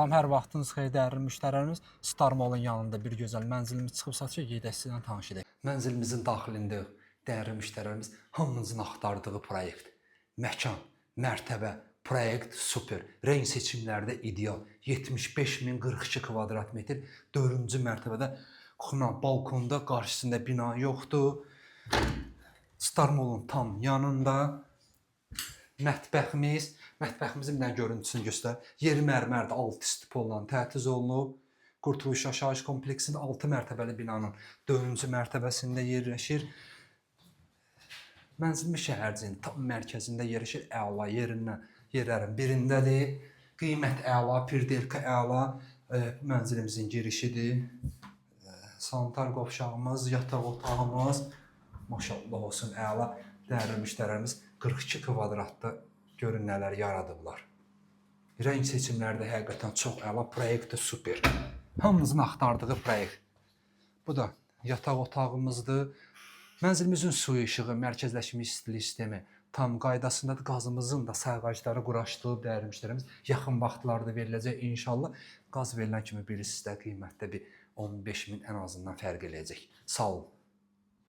Hər vaxtınız xeyir dəyərli müştərilərimiz. Star Mall'ın yanında bir gözəl mənzilimiz çıxıbsa ki, gedək sizlə tanış edək. Mənzilimizin daxilində dəyərli müştərilərimiz hamınızın axtardığı proyekt, məkan, mərtəbə, proyekt super. Renk seçimlərdə ideal. 75.042 kvadrat metr 4-cü mərtəbədə xuna, balkonda, qarşısında bina yoxdur. Star Mall'un tam yanında mətbəximizin bir dənə görüntüsünü göstər. Yeri mərmərdə 6 stipolla təchiz olunub. Qurtuluş Yaşayış kompleksinin 6 mərtəbəli binanın 4-cü mərtəbəsində yerləşir. Mənzilimiz şəhərciyinin tam mərkəzində yerləşir. Əla yerlərin birindədir. Qiymət əla, pirdelka əla. Mənzilimizin girişidir. Sanitar qovşağımız, yataq otağımız. Maşallah olsun, əla. Dəyərli müştərilərimiz 42 kvadratda görün nələr yaradıblar. Renk seçimlərdə həqiqətən çox əla, proyekt də super. Hamınızın axtardığı proyekt. Bu da yataq otağımızdır. Mənzilimizin suyu işığı, mərkəzləşmiş istilik sistemi tam qaydasındadır. Qazımızın da sayğacları quraşdırılıb dəyərli müştərimiz. Yaxın vaxtlarda veriləcək inşallah. Qaz verilən kimi bilirsiniz də qiymətdə bir 15.000 ən azından fərq eləyəcək. Sağ olun.